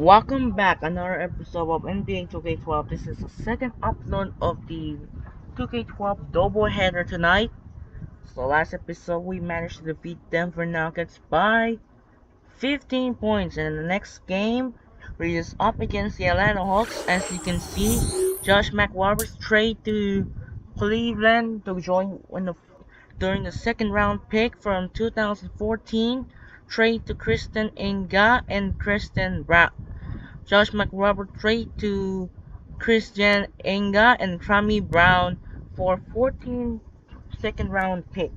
Welcome back, another episode of NBA 2K12. This is the second upload of the 2K12 doubleheader tonight. So last episode we managed to defeat Denver Nuggets by 15 points, and in the next game we're just up against the Atlanta Hawks. As you can see, Josh McRoberts trade to Cleveland to join during the second round pick from 2014. Trade to Kristen Inga and Kristen Brown. Josh McRoberts trade to Christian Enga and Crummy Brown for 14 second round pick.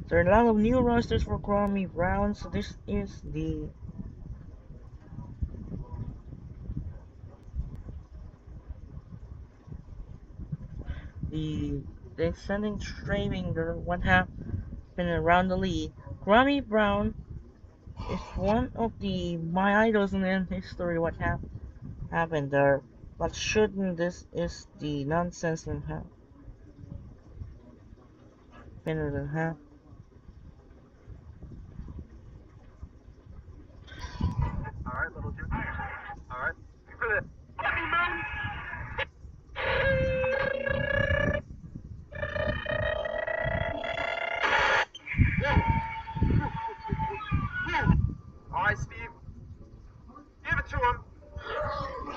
There are a lot of new rosters for Crummy Brown, so this is the extending streaming what happened around the league. Crummy Brown is one of my idols in history. What happened there? But shouldn't this is the nonsense that happened? Alright, little dude. Alright. Alright, Steve. Give it to him.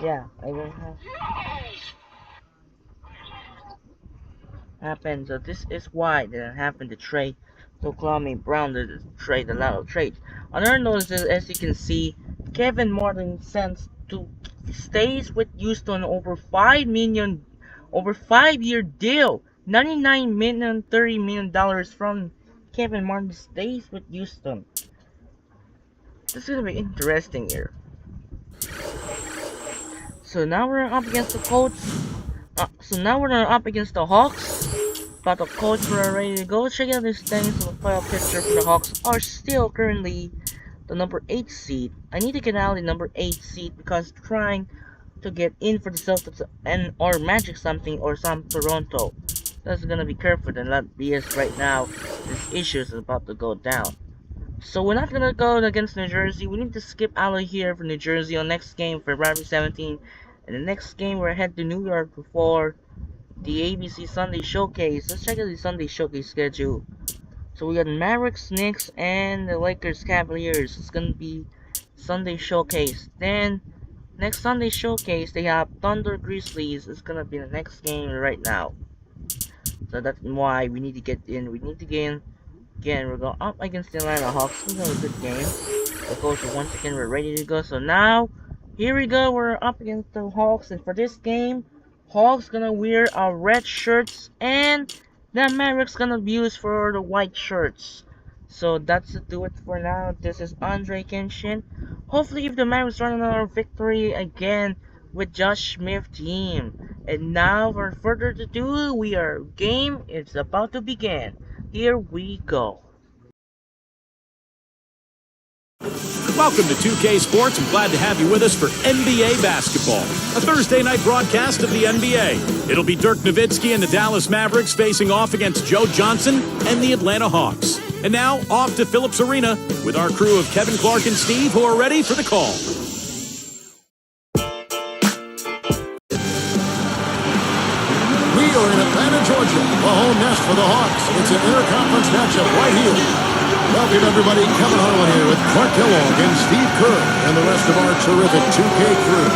Yeah, I will have happened. So this is why that happened to trade. So Kwame Brown to trade a lot of trades. Another note is, as you can see, Kevin Martin stays with Houston over over 5-year deal. $99 million, $30 million from Kevin Martin stays with Houston. This is gonna be interesting here. So now we're up against the Colts. So now we're up against the Hawks. But the Colts were ready to go. Check out these things. The playoff picture for the Hawks are still currently the number 8 seed. I need to get out the number 8 seed because trying to get in for the Celtics and or Magic something or some Toronto. That's gonna be careful and not BS right now. This issue is about to go down. So we're not gonna go against New Jersey. We need to skip out of here for New Jersey on next game for February 17. And the next game we're head to New York before the ABC Sunday Showcase. Let's check out the Sunday Showcase schedule. So we got Mavericks, Knicks, and the Lakers Cavaliers. It's gonna be Sunday Showcase. Then next Sunday Showcase they have Thunder Grizzlies. It's gonna be the next game right now. So that's why we need to get in. We need to get in. Again, we're going up against the Atlanta Hawks. We have a good game. The coach, once again, we're ready to go. So now, here we go. We're up against the Hawks, and for this game, Hawks gonna wear our red shirts, and the Mavericks gonna use for the white shirts. So that's to do it for now. This is Andre Kenshin. Hopefully, if the Mavericks run another victory again with Josh Smith team. And now, without further ado, game is about to begin. Here we go. Welcome to 2K Sports. I'm glad to have you with us for NBA basketball, a Thursday night broadcast of the NBA. It'll be Dirk Nowitzki and the Dallas Mavericks facing off against Joe Johnson and the Atlanta Hawks. And now, off to Phillips Arena with our crew of Kevin, Clark, and Steve, who are ready for the call. We are in Atlanta, Georgia, the home nest for the Hawks. It's an interconference matchup right here. Welcome, everybody. Kevin Harlan here with Clark Kellogg and Steve Kerr and the rest of our terrific 2K crew.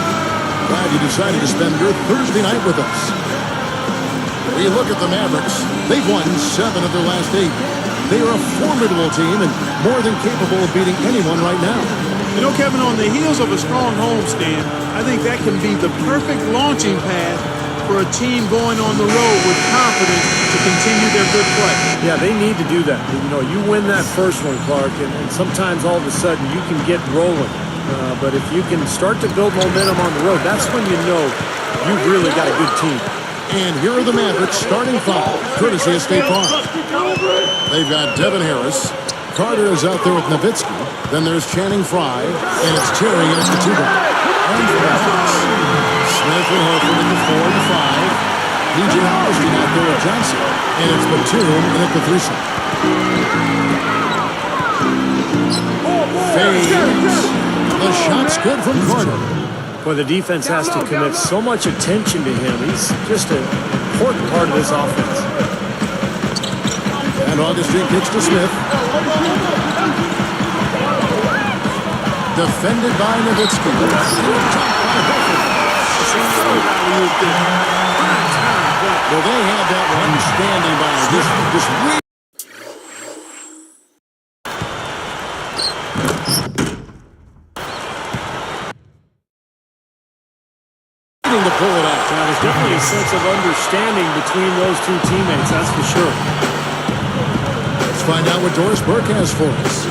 Glad you decided to spend your Thursday night with us. We look at the Mavericks. They've won 7 of their last 8. They are a formidable team and more than capable of beating anyone right now. You know, Kevin, on the heels of a strong homestand, I think that can be the perfect launching pad for a team going on the road with confidence to continue their good play. Yeah, they need to do that. You know, you win that first one, Clark, and sometimes all of a sudden you can get rolling. But if you can start to build momentum on the road, that's when you know you've really got a good team. And here are the Mavericks starting 5, courtesy of State Farm. They've got Devin Harris. Carter is out there with Nowitzki. Then there's Channing Frye, and it's Terry as the 2 guy. And for the Hawks, Smith and Horford in the 4 and 5. P.J. Houston out there with Johnson. And it's Batum in at the 3 slot. Fades. The shot's good from Carter. Well, the defense has to commit so much attention to him. He's just an important part of this offense. And Augustine kicks to Smith. Defended by Nowitzki. Well, they had that one standing by. Just To pull it off. Now, there's definitely a sense of understanding between those two teammates, that's for sure. Let's find out what Doris Burke has for us.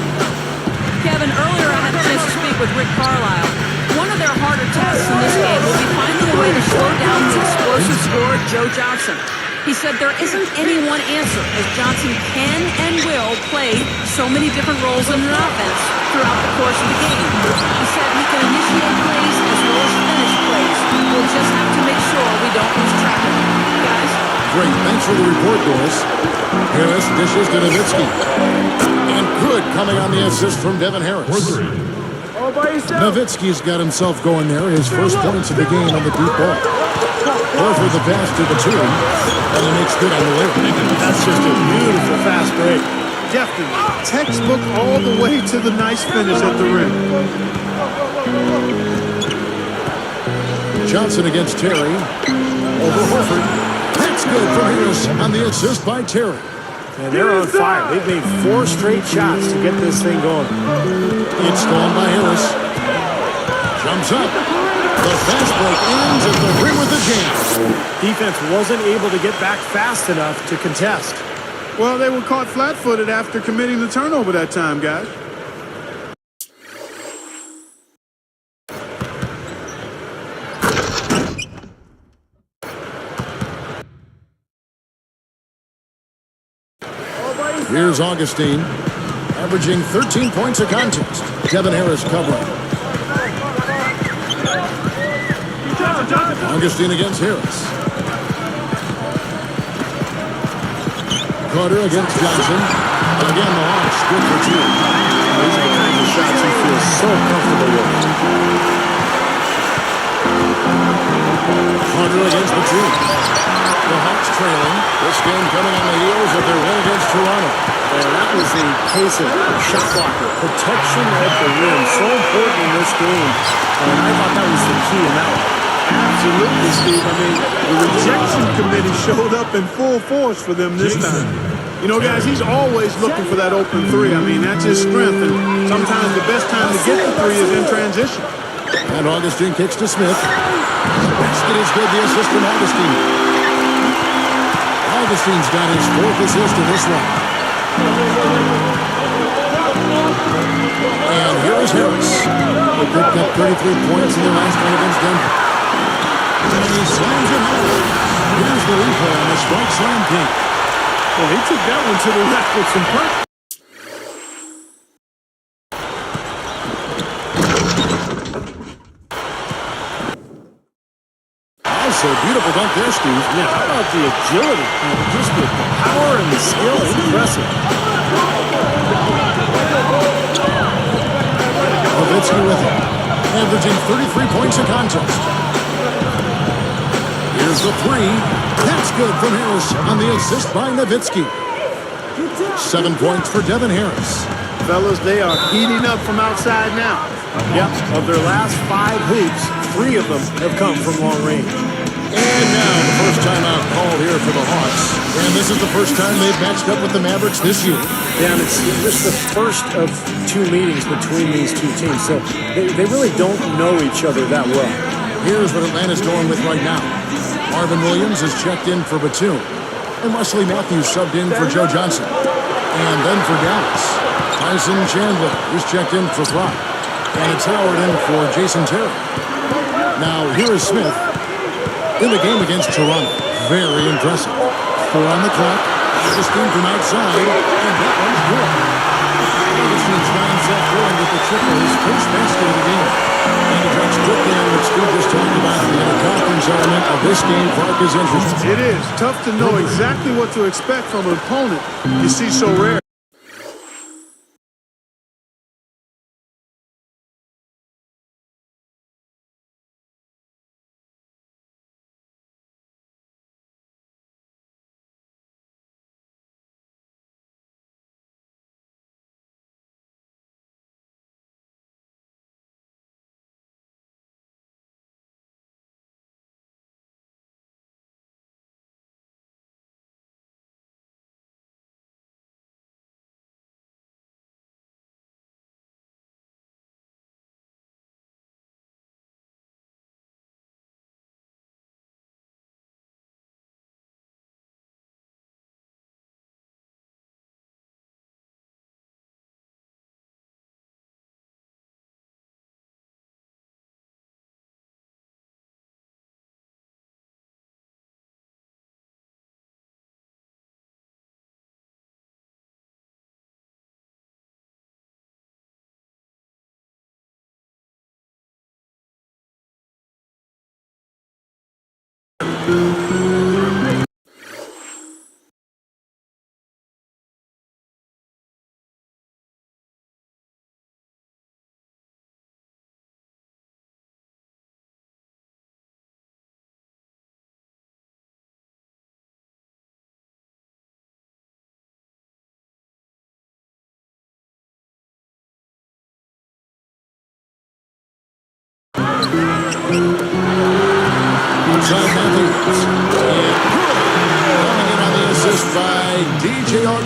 Kevin, earlier I had a chance to speak with Rick Carlisle. One of their harder tasks in this game will be finding a way to slow down the explosive scorer, Joe Johnson. He said there isn't any one answer, as Johnson can and will play so many different roles in an offense throughout the course of the game. He said he can initiate plays as well as finish plays. We'll just have to make sure we don't lose track of him. Guys? Great. Thanks for the report, Doris. Harris dishes to Nowitzki. And good coming on the assist from Devin Harris. Nowitzki's got himself going there. His first points of the game on the deep ball. Horford the pass to the two. And he makes good on the layup. That's just a beautiful fast break. Definitely. Textbook all the way to the nice finish at the rim. Johnson against Terry. Over Horford. That's good for Harris on the assist by Terry. And they're on fire. They've made 4 straight shots to get this thing going. It's stolen by Harris. Jumps up. The fast break ends at the rim with the jam. Defense wasn't able to get back fast enough to contest. Well, they were caught flat-footed after committing the turnover that time, guys. Here's Augustine, averaging 13 points a contest. Devin Harris covering. Augustine against Harris. Carter against Johnson. Again, the Hawks good for 2. These are the kinds of shots he feels so comfortable with. Carter against the 2. The Hawks trailing. This game coming on the heels of their win against Toronto. And that was a case of shot blocker. Protection at the rim. So important in this game. And I thought that was the key in that one. Absolutely, Steve. I mean, the rejection committee showed up in full force for them this time. You know, guys, he's always looking for that open 3. I mean, that's his strength, and sometimes the best time to get the 3 is in transition. And Augustine kicks to Smith. Basket is good. The assist from Augustine. Augustine's got his 4th assist in this one. And here is Harris. They picked up 33 points in their last one against Denver. And he slams it home. Here's the replay on the strike slam king. Well, he took that one to the rack with some punch. Also, beautiful dunk there, Steve. Now, how about the agility? Just the power and the skill. Impressive. Nowitzki with it. Averaging 33 points a contest. Here's the 3. That's good from Harris on the assist by Nowitzki. 7 points for Devin Harris. Fellas, they are heating up from outside now. Yep, of their last 5 hoops, 3 of them have come from long range. And now the first timeout called here for the Hawks. And this is the first time they've matched up with the Mavericks this year. Yeah, and it's just the first of 2 meetings between these 2 teams, so they really don't know each other that well. Here's what Atlanta's going with right now. Marvin Williams is checked in for Batum. And Wesley Matthews subbed in for Joe Johnson. And then for Dallas, Tyson Chandler is checked in for Fry. And it's Howard in for Jason Terry. Now, here is Smith in the game against Toronto. Very impressive. 4 on the clock. Augustine from outside. And that one's good. Augustine's got himself going with the triple, his first basket of the game. And he drops quickly on what Steve just talked about. The interconference element of this game, Clark, is interesting. It is tough to know exactly what to expect from an opponent you see so rare.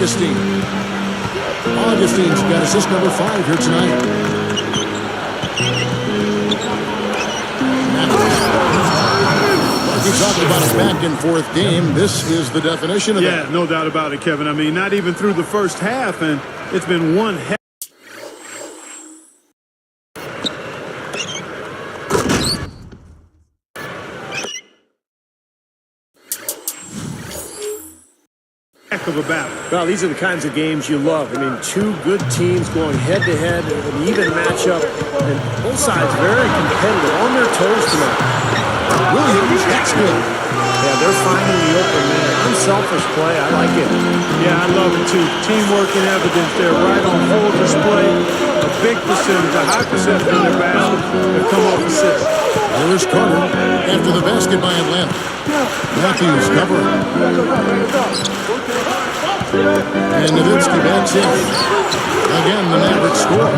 Augustine. Augustine's got assist number 5 here tonight. Like we talked about a back-and-forth game, this is the definition of that. Yeah, no doubt about it, Kevin. I mean, not even through the first half, and it's been one heck. Of a battle. Well, these are the kinds of games you love. I mean, two good teams going head-to-head, an even matchup, and both sides very competitive, on their toes tonight. Williams, that's good. Yeah, they're finding the open man. Unselfish play. I like it. Yeah, I love it too. Teamwork in evidence there, right on full display. A big percentage, a high percentage of their baskets have come off assists. Here's Carter after the basket by Atlanta. Matthews covering. And Nowitzki backs in. Again, the Mavericks score.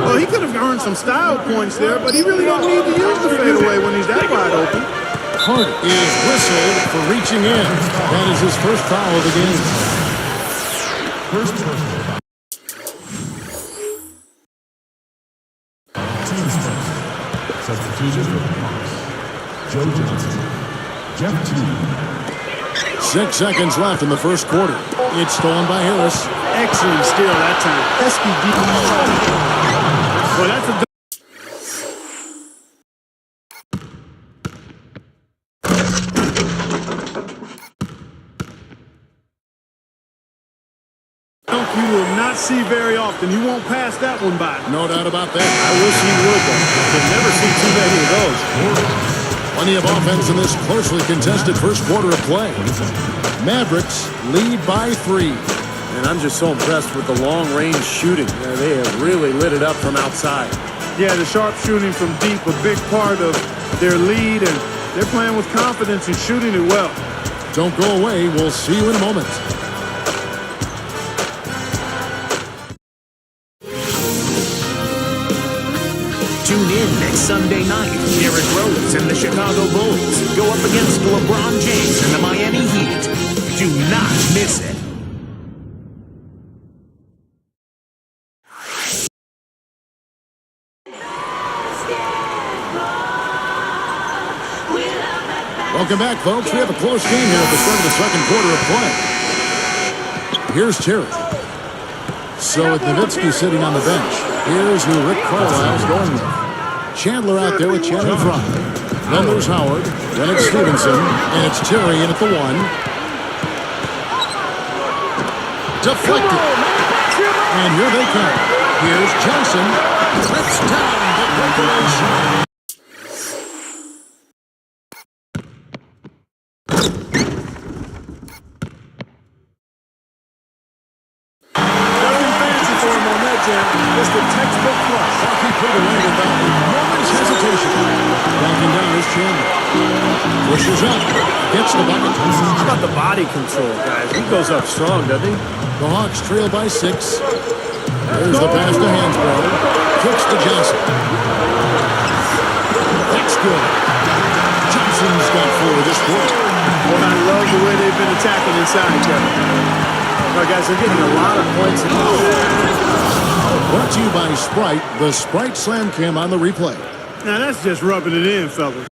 Well, he could have earned some style points there, but he really don't need to use the fadeaway when he's that wide open. Hart is whistled for reaching in. That is his first foul of the game. First personal. Team's first. Substitution for the Hawks. Joe Johnson. Jeff Teague. 6 seconds left in the first quarter. It's stolen by Harris. Excellent steal that time. SPD. Well, that's a dunk you will not see very often. You won't pass that one by. No doubt about that. I wish he would, though. You'll never see too many of those. Plenty of offense in this closely contested first quarter of play. Mavericks lead by 3. And I'm just so impressed with the long-range shooting. They have really lit it up from outside. Yeah, the sharp shooting from deep, a big part of their lead, and they're playing with confidence and shooting it well. Don't go away. We'll see you in a moment. Tune in next Sunday night. Derrick Rose and the Chicago Bulls go up against LeBron James and the Miami Heat. Do not miss it. Welcome back, folks. We have a close game here at the start of the second quarter of play. Here's Terry. So with Nowitzki sitting on the bench, here's who Rick Carlisle's going with. Chandler out there with Channing Frye. Then there's Howard. Then it's Stevenson. And it's Terry in at the 1. Deflected. And here they come. Here's Johnson. Trips down the breakaway shot. Just a textbook flush. He put it away without a moment's hesitation. Backing down is Chandler. Pushes up. Gets the bucket. How about the body control, guys? He goes up strong, doesn't he? The Hawks trail by 6. There's the pass to Hansbrough. Kicks to Johnson. That's good. Johnson's got 4 this quarter. Well, I love the way they've been attacking inside, Kevin. All right, guys, they're getting a lot of points. Brought to you by Sprite, the Sprite Slam Cam on the replay. Now that's just rubbing it in, fellas.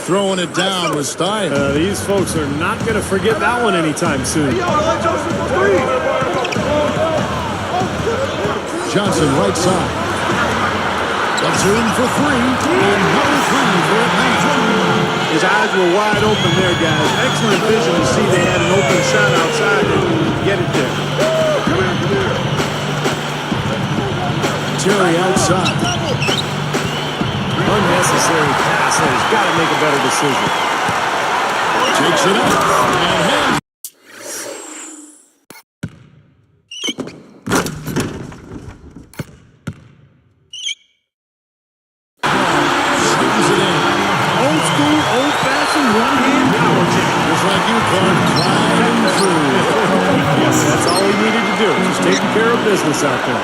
Throwing it down with style. These folks are not going to forget that one anytime soon. Johnson right side. That's room for 3, and another 3 for Atlanta. His eyes were wide open there, guys. Excellent vision to see they had an open shot outside and get it there. Terry outside. Unnecessary pass. He's got to make a better decision. Takes it up and hands. Slams it in. Old school, old-fashioned one-hand power jam. Just like you, Clark, climbing through. Yes, that's all he needed to do. do. Just taking care of business out there.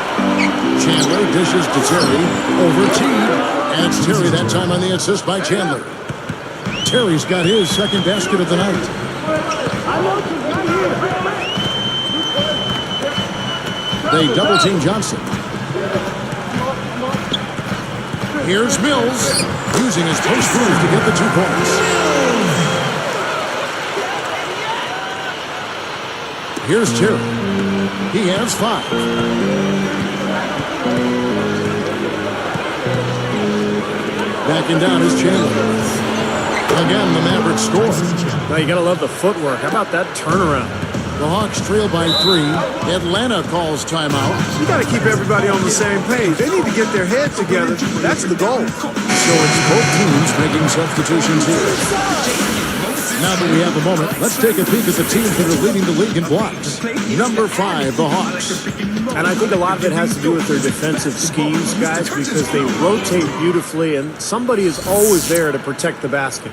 Chandler dishes to Terry. Over Teague. And it's Terry that time on the assist by Chandler. Terry's got his second basket of the night. They double-team Johnson. Here's Mills, using his post move to get the 2 points. Here's Terry. He has 5. Backing down is Chandler. Again, the Mavericks score. Now you gotta love the footwork. How about that turnaround? The Hawks trail by 3. Atlanta calls timeout. You got to keep everybody on the same page. They need to get their heads together. That's the goal. So it's both teams making substitutions here. Now that we have a moment, let's take a peek at the teams that are leading the league in blocks. Number 5, the Hawks. And I think a lot of it has to do with their defensive schemes, guys, because they rotate beautifully and somebody is always there to protect the basket.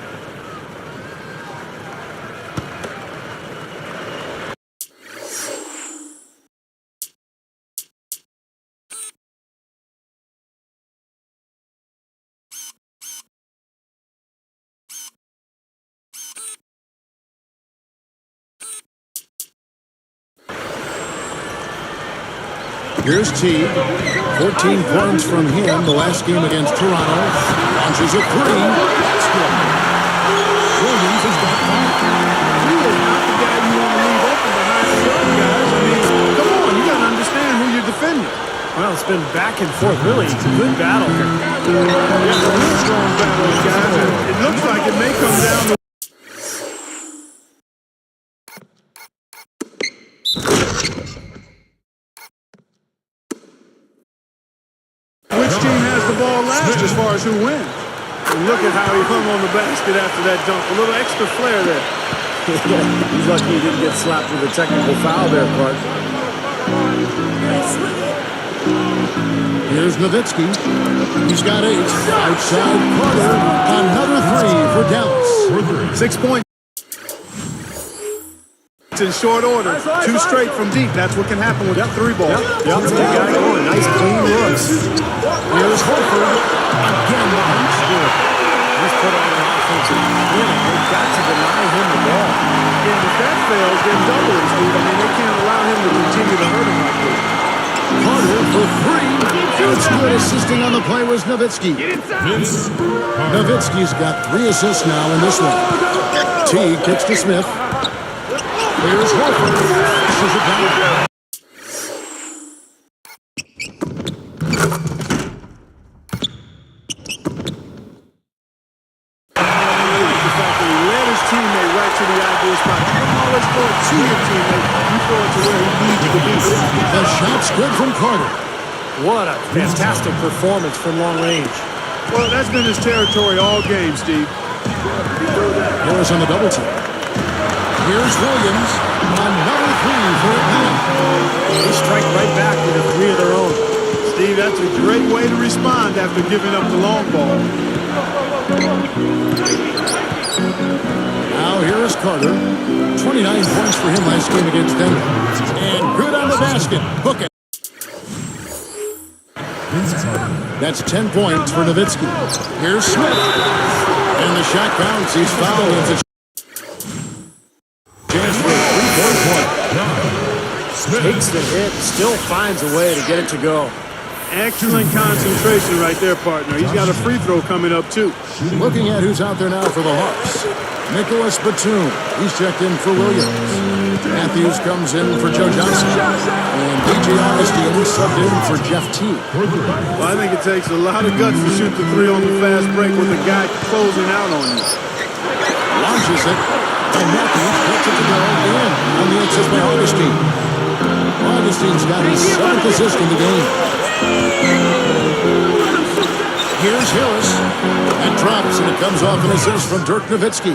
Here's Teague. 14 points from him the last game against Toronto. Launches a 3. That's good. Williams has got 5. He is not the guy you want to leave open behind the arc, guys. I mean, come on, you got to understand who you're defending. Well, it's been back and forth. Really good battle here. Yeah, a real strong battle, guys. And it looks like it may come down to which team has the ball last as far as who wins. And look at how he hung on the basket after that dunk. A little extra flair there. He's lucky he didn't get slapped with a technical foul there, Clark. Here's Nowitzki. He's got 8. Outside Carter. Another 3 for Dallas. 6 points in short order. 2 straight from deep. That's what can happen with the 3 ball. Yep, they got it going. Nice clean looks. Here's Horford. Again, the high score. He's put on an offensive clinic. They've got to deny him the ball. And if that fails, then double it, Steve. I mean, they can't allow him to continue to hurt him like this. Carter for 3. It's good. Assisting on the play was Nowitzki. Nowitzki's got 3 assists now in this one. Teague kicks to Smith. Here's Horford. Pushes it down. The fact that he led his teammate right to the ideal spot. You don't always throw it to your teammate. You throw it to where he needs to be. The shot's good from Carter. What a fantastic performance from long range. Well, that's been his territory all game, Steve. Harris on the double team. Here's Williams. Another 3 for Atlanta. They strike right back with a 3 of their own. Steve, that's a great way to respond after giving up the long ball. Now here is Carter. 29 points for him last game against Denver. And good on the basket. Hook it. That's 10 points for Nowitzki. Here's Smith. And the shot counts. He's fouled. It's a chance for a 3-point play. Takes the hit, still finds a way to get it to go. Excellent concentration right there, partner. He's got a free throw coming up, too. Looking at who's out there now for the Hawks. Nicholas Batum. He's checked in for Williams. Matthews comes in for Joe Johnson. And DJ Augustine subbed in for Jeff Teague. Well, I think it takes a lot of guts to shoot the 3 on the fast break with a guy closing out on you. Launches it. And Matthews gets it to go in on the assist by Augustine. Augustine's got his 7th assist in the game. Here's Harris. That drops, and it comes off an assist from Dirk Nowitzki.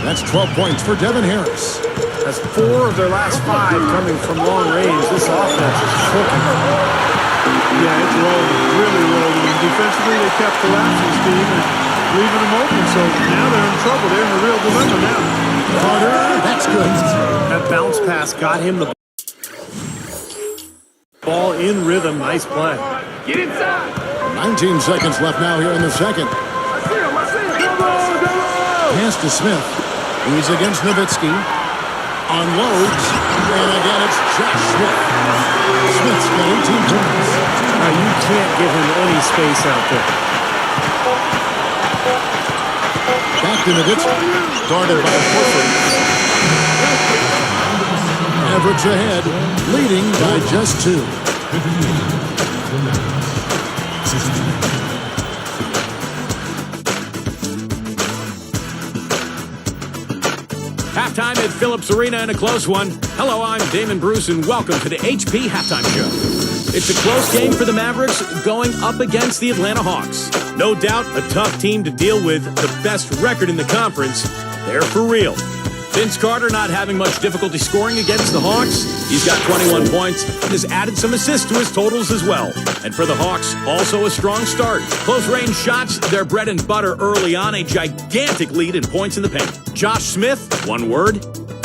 That's 12 points for Devin Harris. That's 4 of their last 5 coming from long range. This offense is cooking. Yeah, it's rolling, really rolling. And defensively, they kept collapsing, Steve, and leaving them open. So now they're in trouble. They're in a real dilemma now. Carter, that's good. That bounce pass got him the Ball in rhythm. Nice play. Get inside. 19 seconds left now here in the second. I see him. Come on. Pass to Smith. He's against Nowitzki. Unloads. And again, it's Josh Smith. Smith's got 18 points. Now, you can't give him any space out there. Back to Nowitzki. Guarded by Horford. Average ahead. Leading by just 2. Halftime at Phillips Arena in a close one. Hello, I'm Damon Bruce, and welcome to the HP Halftime Show. It's a close game for the Mavericks going up against the Atlanta Hawks. No doubt a tough team to deal with, the best record in the conference. They're for real. Vince Carter not having much difficulty scoring against the Hawks. He's got 21 points and has added some assists to his totals as well. And for the Hawks, also a strong start. Close-range shots, their bread and butter early on, a gigantic lead in points in the paint. Josh Smith, one word,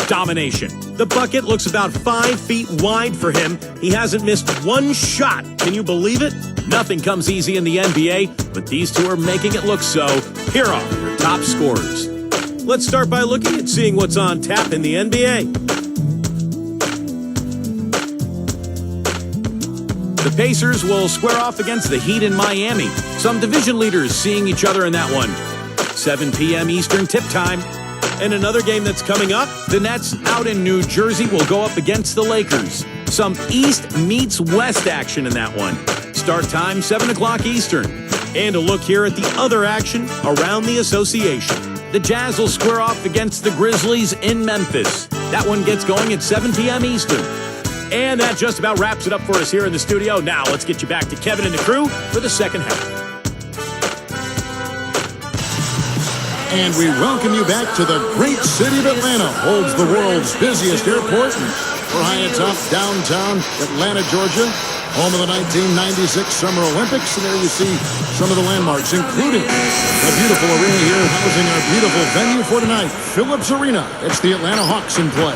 domination. The bucket looks about 5 feet wide for him. He hasn't missed one shot. Can you believe it? Nothing comes easy in the NBA, but these two are making it look so. Here are your top scorers. Let's start by looking at seeing what's on tap in the NBA. The Pacers will square off against the Heat in Miami. Some division leaders seeing each other in that one. 7 p.m. Eastern tip time. And another game that's coming up, the Nets out in New Jersey will go up against the Lakers. Some East meets West action in that one. Start time 7 o'clock Eastern. And a look here at the other action around the association. The Jazz will square off against the Grizzlies in Memphis. That one gets going at 7 p.m. Eastern. And that just about wraps it up for us here in the studio. Now let's get you back to Kevin and the crew for the second half. And we welcome you back to the great city of Atlanta. Holds the world's busiest airport. We're high atop downtown Atlanta, Georgia. Home of the 1996 Summer Olympics. And there you see some of the landmarks, including the beautiful arena here housing our beautiful venue for tonight, Phillips Arena. It's the Atlanta Hawks in play.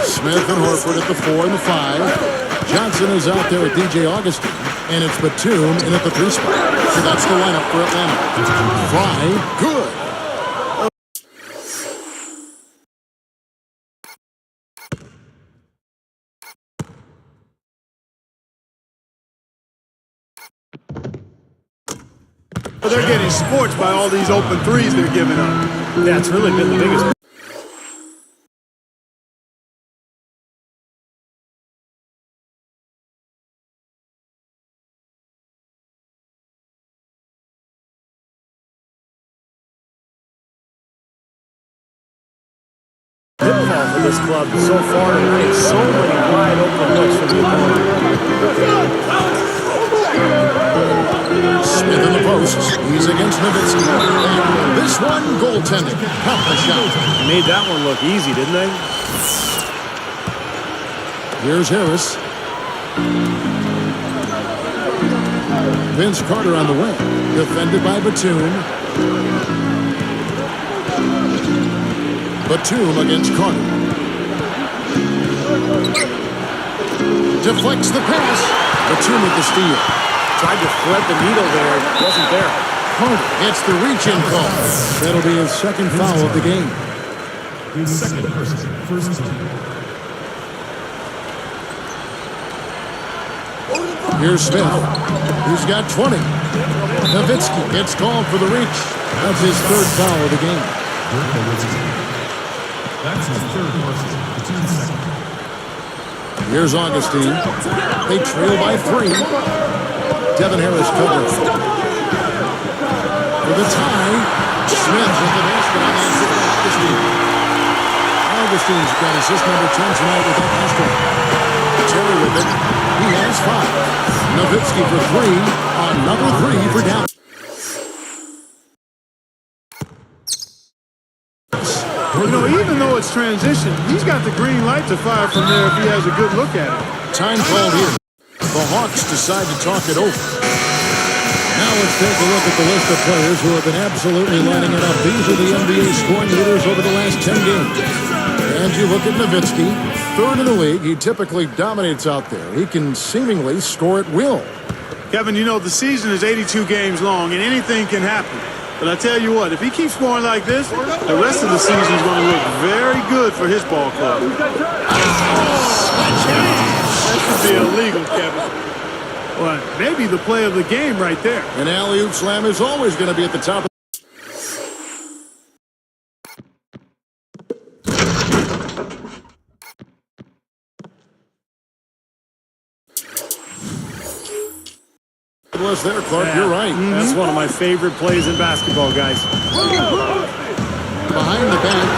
Smith and Horford at the 4 and the 5. Johnson is out there with DJ Augustin. And it's Batum in at the 3 spot. So that's the lineup for Atlanta. Fry, good. They're getting scorched by all these open threes they're giving up. Yeah, it's really been the biggest. Pitfall for this club so far tonight. So many wide open looks for the opponent. Smith in the post. He's against Nowitzki. And this one, goaltending. Help the shot. They made that one look easy, didn't they? Here's Harris. Vince Carter on the wing. Defended by Batum. Batum against Carter. Deflects the pass. Batum with the steal. Tried to thread the needle there. Wasn't there. Carter gets the reach-in call. That'll be his second foul of the game. His second first team. Here's Smith. He's got 20. Nowitzki gets called for the reach. That's his third foul of the game. That's his third personal. The team's second. Here's Augustine. They trail by 3. Devin Harris covering. For the tie, Smith with the basket on that for Augustine. Augustine's got assist number 10 tonight with that last one. Terry with it. He has 5. Nowitzki for 3. Another 3 for Dallas. You know, even though it's transition, he's got the green light to fire from there if he has a good look at it. Time called here. The Hawks decide to talk it over. Now let's take a look at the list of players who have been absolutely lining it up. These are the NBA scoring leaders over the last 10 games. And you look at Nowitzki. third in the league. He typically dominates out there. He can seemingly score at will. Kevin, you know, the season is 82 games long, and anything can happen. But I tell you what, if he keeps scoring like this, the rest of the season is going to look very good for his ball club. That should be illegal, Kevin. Well, maybe the play of the game right there. An alley-oop slam is always going to be at the top of was there, Clark. Yeah. You're right. That's one of my favorite plays in basketball, guys. Behind the back.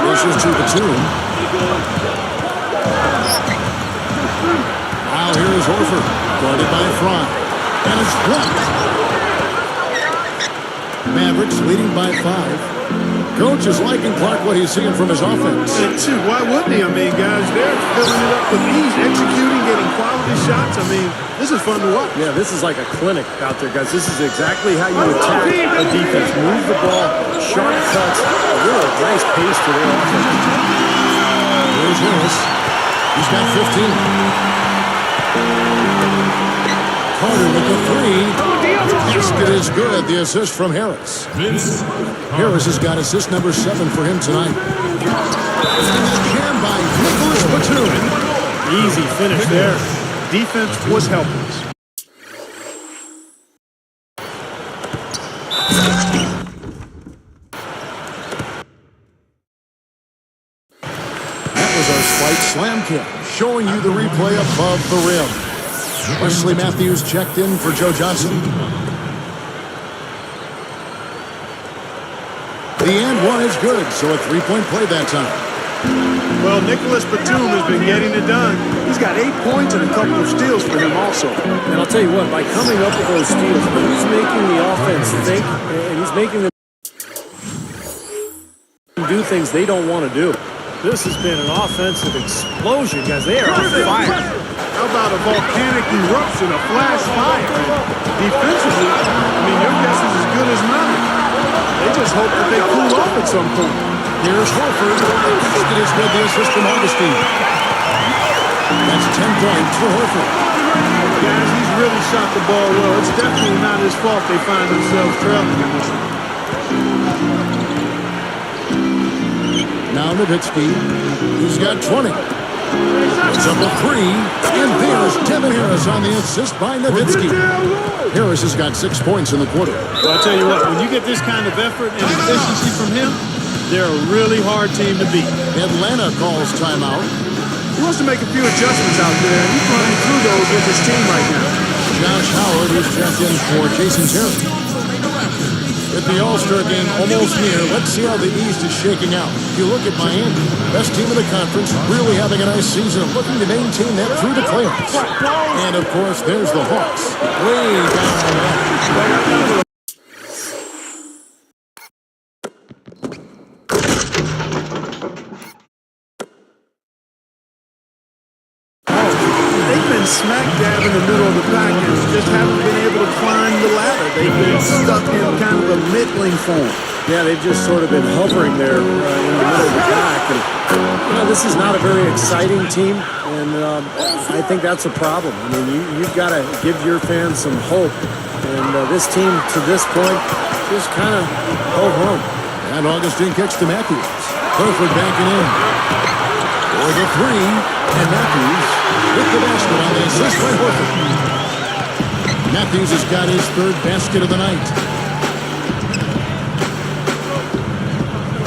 This is to Batum. Now here is Horford. Guarded by Fry. And it's blocked. Mavericks leading by 5. Coach is liking Clark what he's seeing from his offense. And shoot, why wouldn't he? I mean, guys, they're filling it up with ease, executing, getting quality shots. I mean, this is fun to watch. Yeah, this is like a clinic out there, guys. This is exactly how you attack a defense. Move the ball, sharp cuts, a really nice pace to their offense. Here's Harris. He's got 15. Carter with the 3. Basket is good. The assist from Harris. Harris has got assist number 7 for him tonight. Jam by Nicholas Batum. Easy finish there. Defense was helpless. That was our spike slam kick, showing you the replay above the rim. Wesley Matthews checked in for Joe Johnson. The and one is good, so a 3-point play that time. Well, Nicholas Batum has been getting it done. He's got 8 points and a couple of steals for him also. And I'll tell you what, by coming up with those steals, he's making the offense think, and he's making them do things they don't want to do. This has been an offensive explosion, guys. They are on fire. How about a volcanic eruption, a flash fire? Defensively, I mean, your guess is as good as mine. They just hope that they cool off at some point. Here's Horford. It is with the assist from Augustine. That's 10 points for Horford. Guys, he's really shot the ball well. It's definitely not his fault they find themselves trailing in this one. Now Nowitzki. He's got 20. It's up a 3. And there's Devin Harris on the assist by Nowitzki. Harris has got 6 points in the quarter. Well, I'll tell you what, when you get this kind of effort and efficiency from him, they're a really hard team to beat. Atlanta calls timeout. He wants to make a few adjustments out there, and he's running through those with his team right now. Josh Howard is checked in for Jason Terry. With the All-Star game almost near, let's see how the East is shaking out. If you look at Miami, best team in the conference, really having a nice season, looking to maintain that through the playoffs. And, of course, there's the Hawks. Way down there. Smack dab in the middle of the pack and just haven't been able to climb the ladder. They've been stuck in kind of a middling form. Yeah, they've just sort of been hovering there in the middle of the pack. And, you know, this is not a very exciting team, and I think that's a problem. I mean, you've got to give your fans some hope. And this team, to this point, just kind of held home. And Augustine kicks to Matthews. Horford banking in. For the 3. And Matthews with the basket on the assist by Horford. Matthews has got his 3rd basket of the night.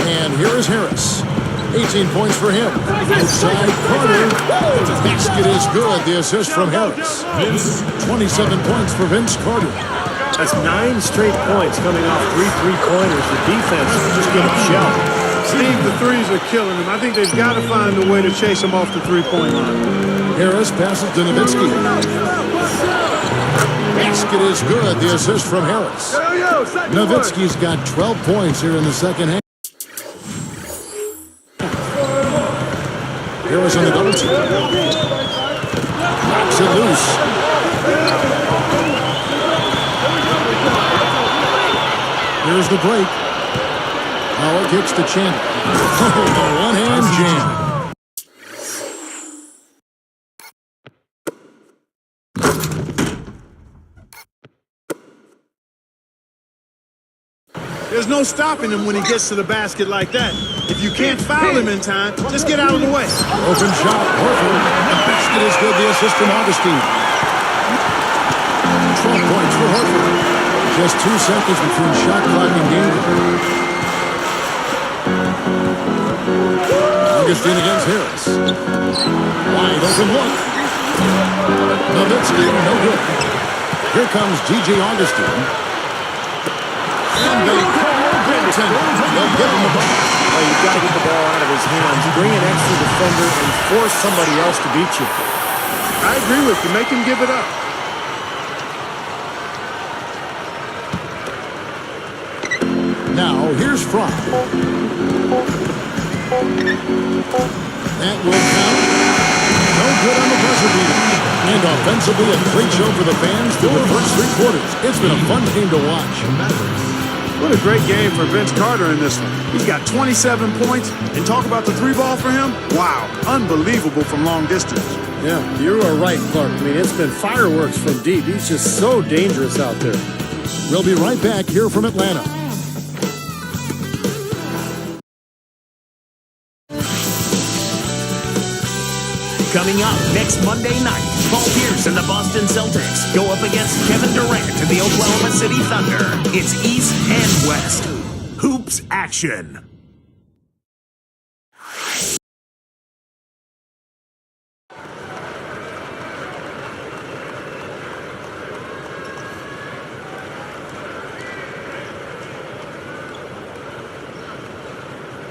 And here is Harris. 18 points for him. Outside Carter. Basket is good. The assist from Harris. 27 points for Vince Carter. That's 9 straight points coming off 3 3-pointers. The defense just getting shelled. Steve, the threes are killing him. I think they've got to find a way to chase him off the three-point line. Harris passes to Nowitzki. Basket is good. The assist from Harris. Nowitzki's got 12 points here in the second half. Harris on the double team. Knocks it loose. Here's the break. Howard kicks to Chandler. Oh, the one-hand jam. there's no stopping him when he gets to the basket like that. If you can't foul him in time, just get out of the way. Open shot, Horford. The basket is good. The assist from Augustine. 12 points for Horford. Just 2 seconds between shot clock and game. Augustine against Harris. Wide open look. Nowitzki, no good. Here comes G.J. Augustine. And they call Benton. They'll give him the ball. Well, you've got to get the ball out of his hands. Bring an extra defender and force somebody else to beat you. I agree with you. Make him give it up. Now, here's Fry. That will count. No good on the buzzer beater. And offensively, a great show for the fans through the first 3 quarters. It's been a fun game to watch. What a great game for Vince Carter in this one. He's got 27 points, and talk about the 3-ball for him. Wow, unbelievable from long distance. Yeah, you are right, Clark. I mean, it's been fireworks from deep. He's just so dangerous out there. We'll be right back here from Atlanta. Coming up next Monday night, Paul Pierce and the Boston Celtics go up against Kevin Durant and the Oklahoma City Thunder. It's East and West. Hoops action.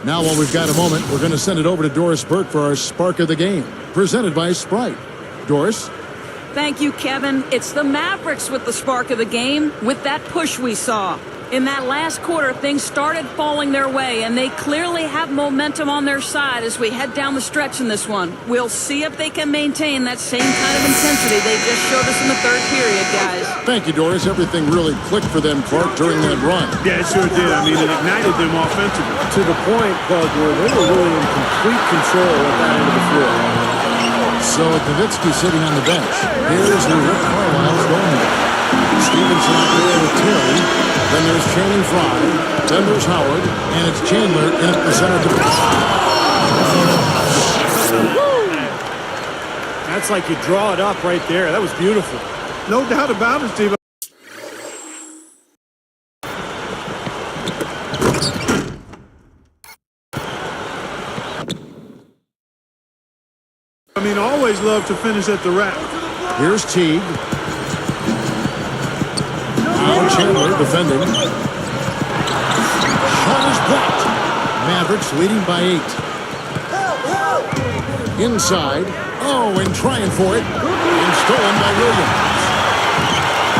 Now, while we've got a moment, we're going to send it over to Doris Burke for our Spark of the Game, presented by Sprite. Doris? Thank you, Kevin. It's the Mavericks with the spark of the game, with that push we saw. In that last quarter, things started falling their way, and they clearly have momentum on their side as we head down the stretch in this one. We'll see if they can maintain that same kind of intensity they just showed us in the third period, guys. Thank you, Doris. Everything really clicked for them, Clark, during that run. Yeah, it sure did. I mean, it ignited them offensively. To the point, Clark, where they were really in complete control at that end of the floor. So, Nowitzki sitting on the bench. Here's who Rick Carlisle's going with. Stevenson out there with Terry. Then there's Channing Frye. Then there's Howard. And it's Chandler in at the center. That's like you draw it up right there. That was beautiful. No doubt about it, Steve. I mean, always love to finish at the rack. Here's Teague. Now Chandler defending. Shot is blocked. Mavericks leading by 8. Inside. Oh, and trying for it. And stolen by Williams.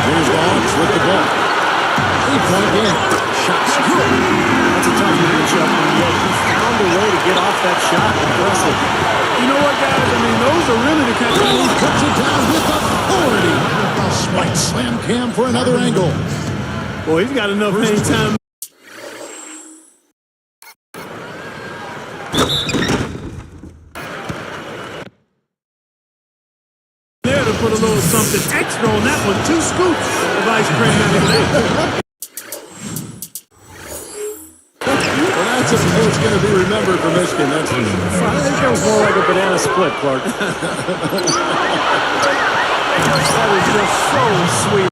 Here's Lawrence with the ball. 8-point game. Shot secure. That's a tough matchup, and yet he found a way to get off that shot. Impressive. You know what, guys? I mean, those are really the kind of... He puts it down with authority. Smite slam Cam for another angle. Boy, he's got enough hang time. There to put a little something extra on that one. 2 scoops of ice cream and lemonade. Well, that's a it's going to be remembered for Michigan. That's for sure. I think that was more like a banana split, Clark. That was just so sweet.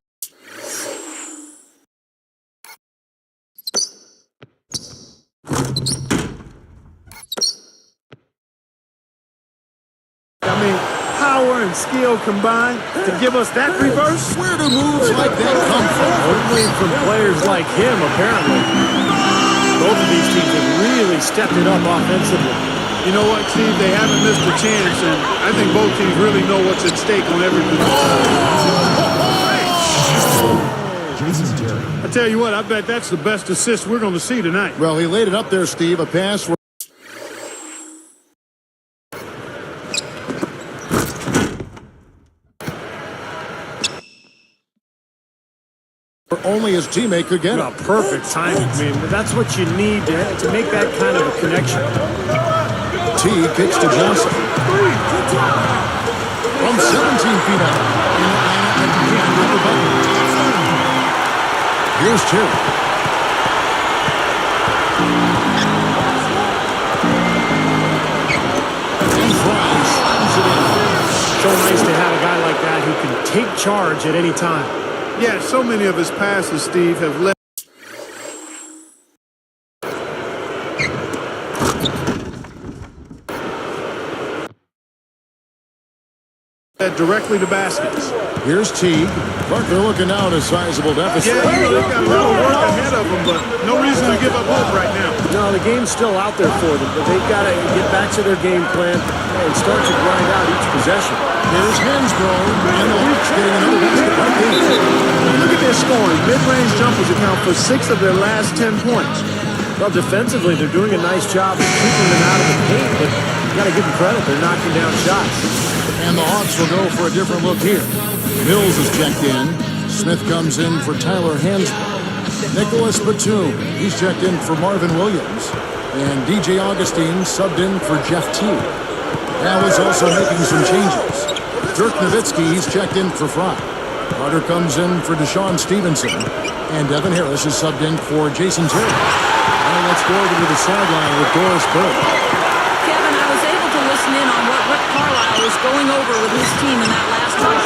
I mean, power and skill combined to give us that reverse. Where do moves like that come from? Only from players like him, apparently. Both of these teams have really stepped it up offensively. You know what, Steve? They haven't missed a chance, and I think both teams really know what's at stake on every Jason Terry. I tell you what, I bet that's the best assist we're going to see tonight. Well, he laid it up there, Steve. A pass. Only his teammate could get it. Perfect timing. I mean, that's what you need to make that kind of a connection. T kicks to Johnson. From 17 feet out. Here's Terry. nice to have a guy like that who can take charge at any time. Yeah, so many of his passes, Steve, have led directly to baskets. Here's Teague. Clark, they're looking now at a sizable deficit. Yeah, they've got a lot of work ahead of them, but no reason to give up hope right now. No, the game's still out there for them, but they've got to get back to their game plan and start to grind out each possession. Here's Hansbrough, and the Hawks getting another basket right there. Look at their scoring. Mid-range jumpers account for 6 of their last 10 points. Well, defensively, they're doing a nice job of keeping them out of the paint, but you got to give them credit. They're knocking down shots. And the Hawks will go for a different look here. Mills is checked in. Smith comes in for Tyler Hansbrough. Nicholas Batum, he's checked in for Marvin Williams. And DJ Augustine subbed in for Jeff Teague. Al is also making some changes. Dirk Nowitzki, he's checked in for Fry. Carter comes in for Deshaun Stevenson. And Devin Harris is subbed in for Jason Terry. And let's go over to the sideline with Doris Burke. Kevin, I was able to listen in on what Rick Carlisle was going over with his team in that last one.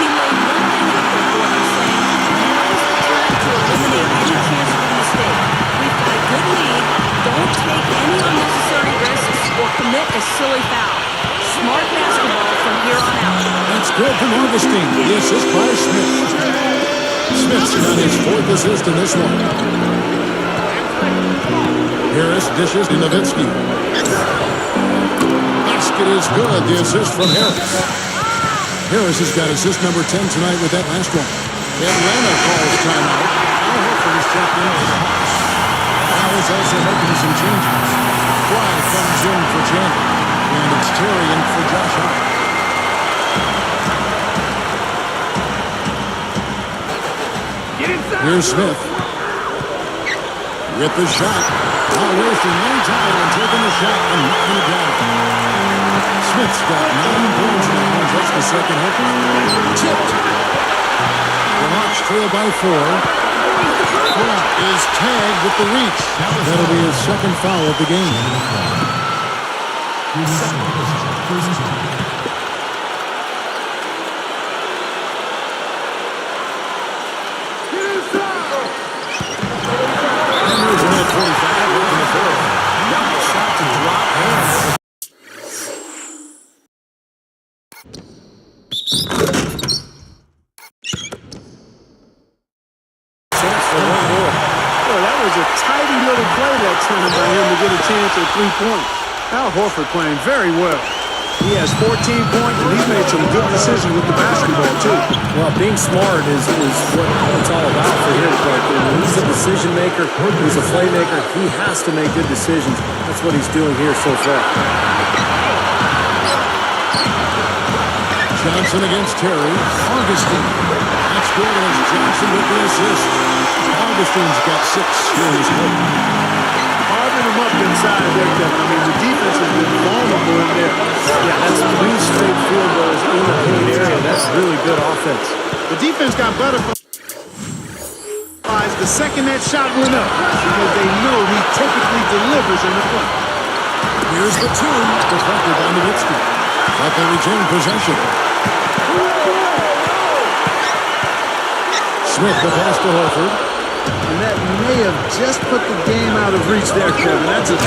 He laid one thing out there for them, saying, now is the time to eliminate any chance of a mistake. We've got a good lead. Don't take any unnecessary risks or commit a silly foul. Smart basketball from here on out. That's good from Augustine. The assist by Smith. Smith's got his 4th assist in this one. Harris dishes to Nowitzki. Basket is good. The assist from Harris. Harris has got assist number 10 tonight with that last one. Atlanta calls timeout. Al Horford is checked in for the Hawks. Al is also making some changes. Fry comes in for Chandler. And it's Terry in for Josh Hart. Get inside! Here's Smith. With the shot. Not wasting any time and taking the shot and knocking it down. Smith's got 9 points now in just the second half. Tipped. The Hawks trail by 4. Clark is tagged with the reach. That'll be his second foul of the game. Al Horford playing very well. He has 14 points, and he's made some good decisions with the basketball, too. Well, being smart is what it's all about for him. But he's a decision maker. He's a playmaker. He has to make good decisions. That's what he's doing here so far. Johnson against Terry. Augustine. That's good as Johnson with the assist. Augustine's got 6 here in this game. Carving him up inside there, Kevin. I mean, the defense has been vulnerable in there. Yeah, that's 3 straight field goals in the paint area. That's really good offense. The defense got better for the second that shot went up because they know he typically delivers in the front. Here's the 2, deflected by Nowitzki. But they retain possession. Smith the pass to Horford. And that may have just put the game out of reach there, Kevin. That's a...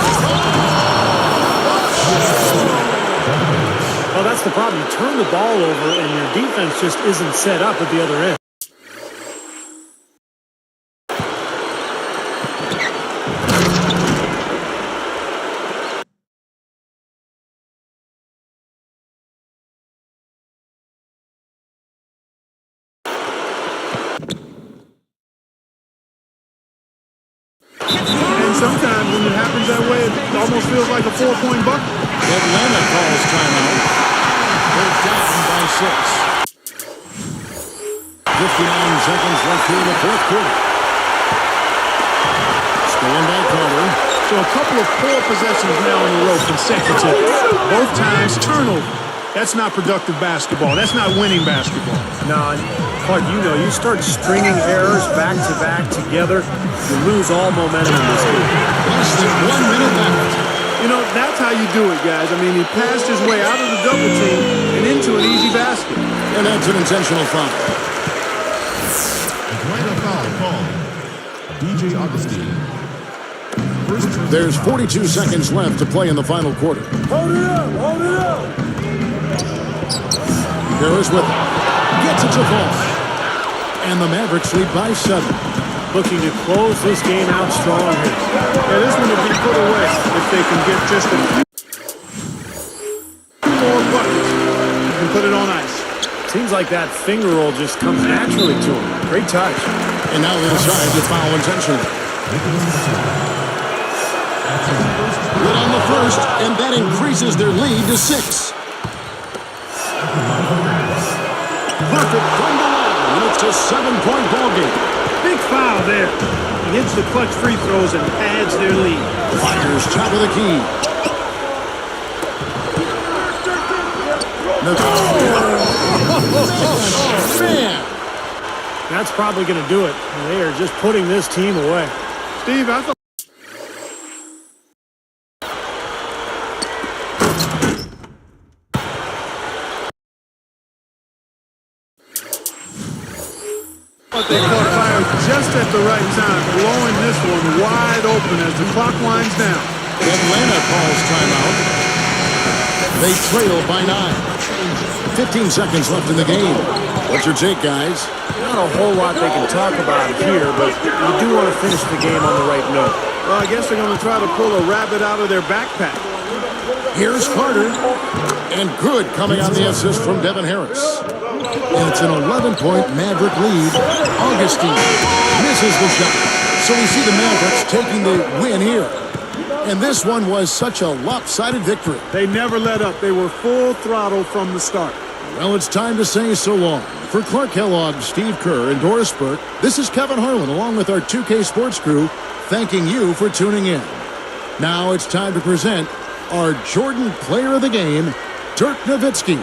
Well, that's the problem. You turn the ball over and your defense just isn't set up at the other end. Sometimes when it happens that way, it almost feels like a 4-point bucket. Atlanta calls timeout. They're down by 6. 59 seconds left here in the 4th quarter. Stolen by Carter. So a couple of poor possessions now in a row consecutive. Both times turnover. That's not productive basketball. That's not winning basketball. No, Clark, you know, you start stringing errors back-to-back together, you lose all momentum in this game. Less than 1 minute left. You know, That's how you do it, guys. I mean, he passed his way out of the double team and into an easy basket. And that's an intentional foul. Atlanta foul called. DJ Augustine. There's 42 seconds left to play in the final quarter. Hold it up! Hold it up! Harris with it. Gets it to fall. And the Mavericks lead by 7. Looking to close this game out strong here. Yeah, this one will be put away if they can get just a few more buckets. You can put it on ice. Seems like that finger roll just comes naturally to him. Great touch. And now they decide to foul intentionally. Good on the first, and that increases their lead to 6. Perfect from the line, and it's a 7-point ball game. Big foul there. He hits the clutch free throws and adds their lead. Fires top of the key. Man. That's probably going to do it. They are just putting this team away. Steve, I thought they caught fire just at the right time, blowing this one wide open as the clock winds down. Atlanta calls timeout. They trail by 9. 15 seconds left in the game. What's your take, guys? Not a whole lot they can talk about here, but you do want to finish the game on the right note. Well, I guess they're going to try to pull a rabbit out of their backpack. Here's Carter. And good coming on the assist from Devin Harris. And it's an 11-point Maverick lead. Augustine misses the shot. So we see the Mavericks taking the win here. And this one was such a lopsided victory. They never let up. They were full throttle from the start. Well, it's time to say so long. For Clark Kellogg, Steve Kerr, and Doris Burke, this is Kevin Harlan along with our 2K Sports crew thanking you for tuning in. Now it's time to present our Jordan Player of the Game, Dirk Nowitzki.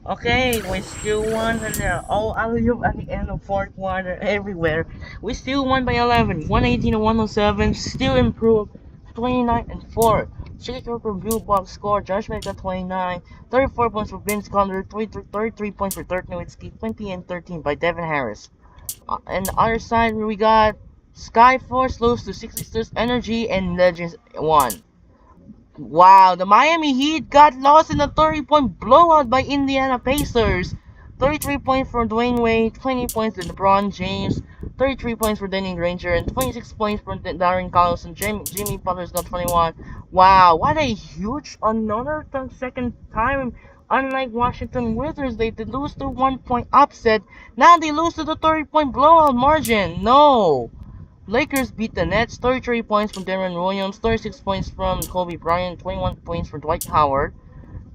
Okay, we still won, and all alley-oop at the end of fourth quarter everywhere. We still won by 11, 118 to 107. Still improved, 29 and 4. Shaker from Blue Box score. Josh got 29, 34 points for Vince Conner, 33 points for Dirk Nowitzki, 20 and 13 by Devin Harris. On the other side, we got Skyforce lose to 66 Energy and Legends 1. Wow, the Miami Heat got lost in a 30-point blowout by Indiana Pacers. 33 points for Dwayne Wade, 20 points for LeBron James, 33 points for Danny Granger, and 26 points for Darren Collison. Jimmy Butler's got 21. Wow, what a huge another second time. Unlike Washington Wizards, they did lose to 1-point upset. Now they lose to the 30-point blowout margin. No. Lakers beat the Nets, 33 points from Deron Williams, 36 points from Kobe Bryant, 21 points for Dwight Howard.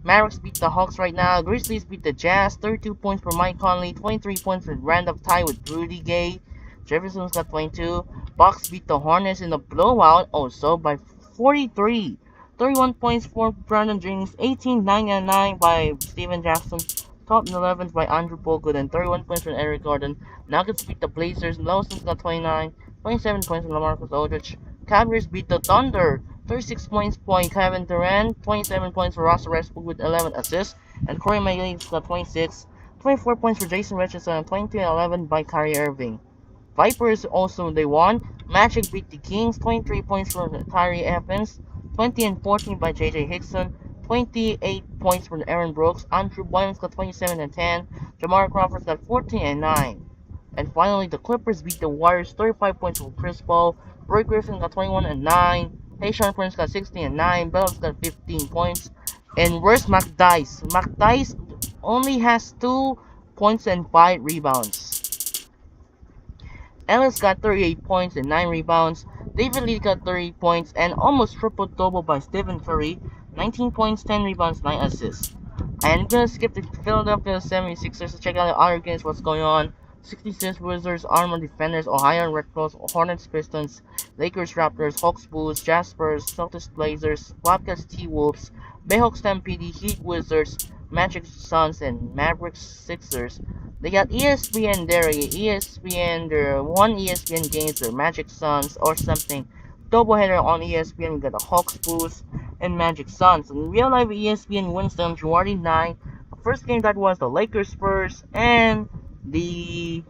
Mavericks beat the Hawks right now. Grizzlies beat the Jazz, 32 points for Mike Conley, 23 points for Randolph tie with Rudy Gay. Jefferson's got 22. Bucks beat the Hornets in a blowout also by 43. 31 points for Brandon Jennings, 18, 9 and 9 by Steven Jackson. Top 11 by Andrew Bogut and 31 points from Eric Gordon. Nuggets beat the Blazers. Lawson's got 29. 27 points from LaMarcus Aldridge. Cavaliers beat the Thunder. 36 points by Kevin Durant. 27 points for Russell Westbrook with 11 assists. And Corey Maggie's got 26. 24 points for Jason Richardson and 22-11 by Kyrie Irving. Vipers also they won. Magic beat the Kings. 23 points for Tyree Evans. 20 and 14 by JJ Hickson. 28 points for Aaron Brooks. Andrew Boylan's got 27 and 10. Jamar Crawford's got 14 and 9. And finally, the Clippers beat the Warriors, 35 points for Chris Paul. Roy Griffin got 21 and 9. Tayshaun Prince got 16 and 9. Bellows got 15 points. And where's McDice? McDice only has 2 points and 5 rebounds. Ellis got 38 points and 9 rebounds. David Lee got 30 points and almost triple-double by Stephen Curry. 19 points, 10 rebounds, 9 assists. I'm gonna skip the Philadelphia 76ers to check out the other games, what's going on. 66 Wizards, Armor Defenders, Ohio Red Cross, Hornets Pistons, Lakers Raptors, Hawks Bulls, Jaspers, Celtics Blazers, Bobcats T-Wolves, Bayhawks Stampede, Heat Wizards, Magic Suns, and Mavericks Sixers. They got ESPN there, ESPN, there one ESPN games, the Magic Suns or something. Doubleheader on ESPN, we got the Hawks Bulls and Magic Suns. In real life, ESPN wins them 49. The first game that was the Lakers Spurs and the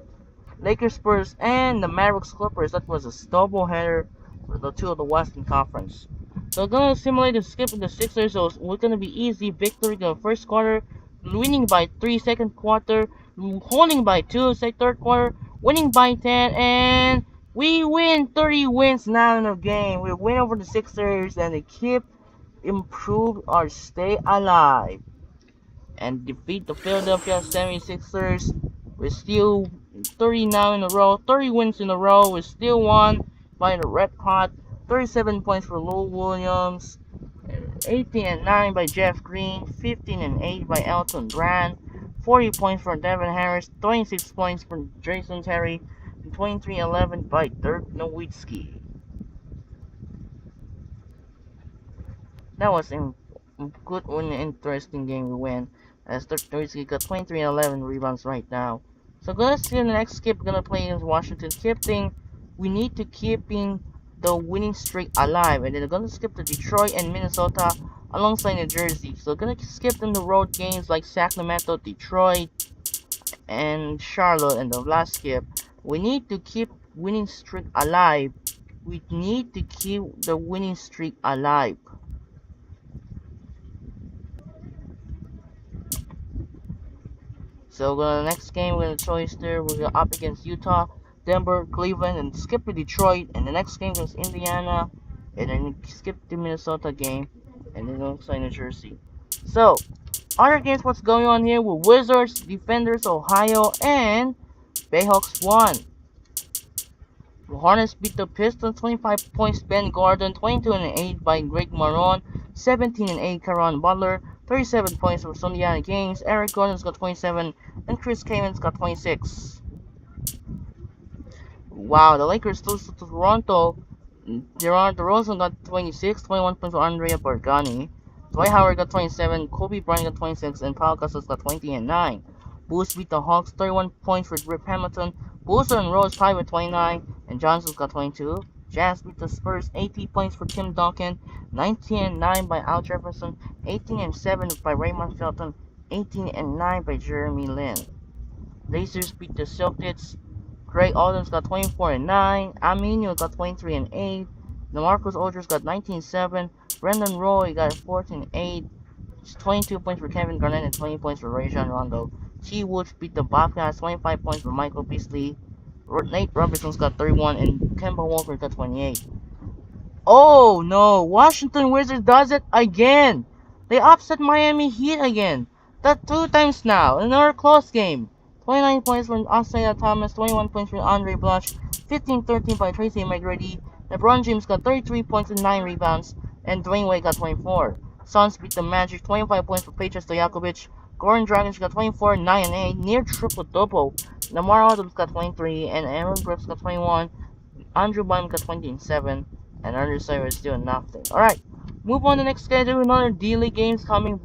Mavericks Clippers. That was a doubleheader for the two of the Western Conference. So gonna simulate the skip of the Sixers. So we're gonna be easy victory in the first quarter, winning by 3 second quarter, holding by 2 third quarter, winning by 10, and we win 30 wins now in the game. We win over the Sixers and they keep improve or stay alive and defeat the Philadelphia 76ers. We're still 30 now in a row, 30 wins in a row. We still won by the Red Hot. 37 points for Lou Williams, 18 and 9 by Jeff Green, 15 and 8 by Elton Brand, 40 points for Devin Harris, 26 points for Jason Terry, and 23-11 by Dirk Nowitzki. That was a good and interesting game we win, as Dirk Nowitzki got 23 and 11 rebounds right now. So let's see the next skip. We're gonna play against Washington. We need to keeping the winning streak alive, and then they're gonna skip to Detroit and Minnesota alongside New Jersey. So gonna skip them the road games like Sacramento, Detroit, and Charlotte. And the last skip, we need to keep winning streak alive. We need to keep the winning streak alive. So the next game we're gonna choice there, we're gonna up against Utah, Denver, Cleveland, and skip to Detroit, and the next game is Indiana, and then skip the Minnesota game, and then looks like New Jersey. So other games, what's going on here with Wizards, Defenders, Ohio, and Bayhawks won. The Hornets beat the Pistons, 25 points Ben Gordon, 22 and 8 by Greg Marone, 17 and 8 Caron Butler, 37 points for Indiana Games. Eric Gordon's got 27 and Chris Kaman's got 26. Wow, the Lakers lose to Toronto. DeRozan got 26, 21 points for Andrea Bargnani. Dwight Howard got 27, Kobe Bryant got 26, and Paul Gasol got 20 and 9. Bulls beat the Hawks 31 points with Rip Hamilton. Boozer and Rose tied with 29, and Johnson got 22. Jazz beat the Spurs 80 points for Tim Duncan, 19 and 9 by Al Jefferson, 18 and 7 by Raymond Felton, 18 and 9 by Jeremy Lin. Blazers beat the Celtics. Greg Adams got 24 and 9. Aminio got 23 and 8. DeMarcus Aldridge got 19 and 7. Brendan Roy got 14 and 8. 22 points for Kevin Garnett and 20 points for Rajon Rondo. T. Woods beat the Bobcats 25 points for Michael Beasley. Nate Robinson's got 31 and Kemba Walker got 28. Oh no, Washington Wizards does it again. They upset Miami Heat again. That's 2 times now. Another close game. 29 points from Isaiah Thomas, 21 points from Andre Blush, 15-13 by Tracy McGrady. LeBron James got 33 points and 9 rebounds, and Dwayne Wade got 24. Suns beat the Magic, 25 points for Peja Stojakovic. Goran Dragic got 24, 9 and 8, near triple-double. Lamar Odom got 23, and Aaron Brooks got 21. Andrew Bynum got 20 and 7, and Andrew Sayer is still nothing. Alright, move on to the next schedule. Another D-League games coming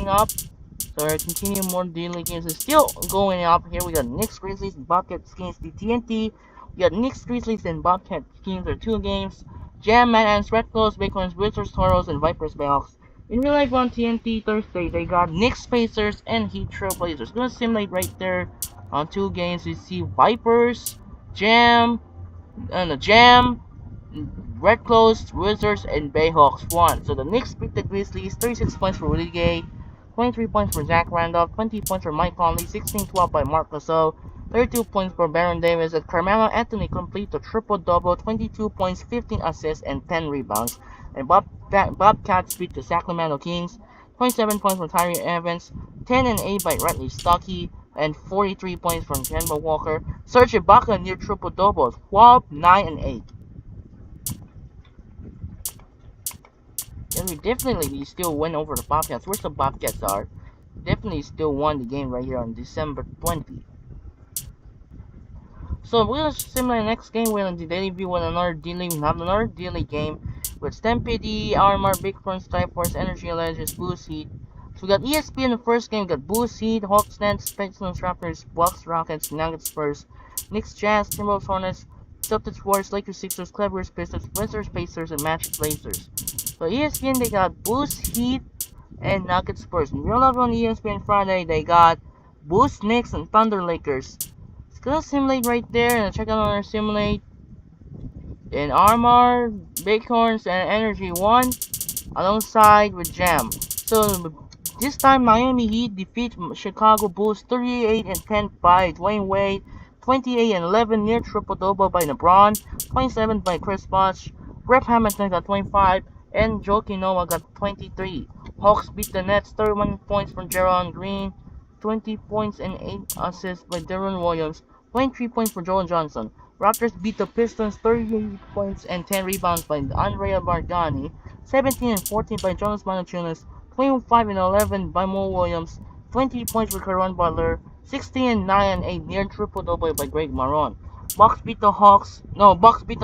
up. So we're continuing more D-League games. It's still going up. Here we got Knicks, Grizzlies, and Bobcats against the TNT. We got Knicks, Grizzlies, and Bobcats teams are 2 games. Jam, Mad Ants, Red Claws, Bighorns, Wizards, Toros, and Vipers, Bayhawks. In real life on TNT Thursday, they got Knicks, Pacers, and Heat Trailblazers. Gonna simulate right there on 2 games. You see Vipers, Jam, Red Claws, Wizards, and Bayhawks won. So the Knicks beat the Grizzlies, 36 points for Willie Gay, 23 points for Zach Randolph, 20 points for Mike Conley, 16-12 by Marc Gasol, 32 points for Baron Davis, and Carmelo Anthony complete the triple-double, 22 points, 15 assists, and 10 rebounds. And Bobcats beat the Sacramento Kings, 27 points for Tyree Evans, 10 and 8 by Radley Stuckey, and 43 points from Kemba Walker. Serge Ibaka near triple-doubles, 12, 9, and 8. And we definitely still win over the Bobcats. Where's the Bobcats are? Definitely still won the game right here on December 20. So we're gonna simulate the next game. We're gonna debut with another D-League. We have another D-League game with Stampede, RMR, Big Ferns, Triforce, Energy Legends, Boost Heat. So we got ESP in the first game. We got Boost Heat, Hawks, Nets, Pistons, Raptors, Bucks, Rockets, Nuggets, Spurs, Knicks, Jazz, Timberwolves, Hornets, Celtics, Warriors, Lakers, Sixers, Clippers, Pistons, Wizards, Pacers, and Magic, Blazers. So ESPN, they got Boost Heat and Nuggets, Spurs. In real life on ESPN Friday, they got Boost Knicks and Thunder Lakers. It's gonna simulate right there, and check out our simulate. In Armor, Bighorns, and Energy 1 alongside with Jam. So this time Miami Heat defeat Chicago Bulls 38 and 10 by Dwayne Wade, 28 and 11 near triple-double by LeBron, 27 by Chris Bosh, Rip Hamilton got 25, and Joakim Noah got 23. Hawks beat the Nets 31 points from Jaron Green, 20 points and 8 assists by Deron Williams, 23 points for Joel Johnson. Raptors beat the Pistons 38 points and 10 rebounds by Andrea Bargnani, 17 and 14 by Jonas Valanciunas, 25 and 11 by Mo Williams, 20 points for Caron Butler, 16 and 9 and 8 near triple-double by Greg Marron. Bucks beat the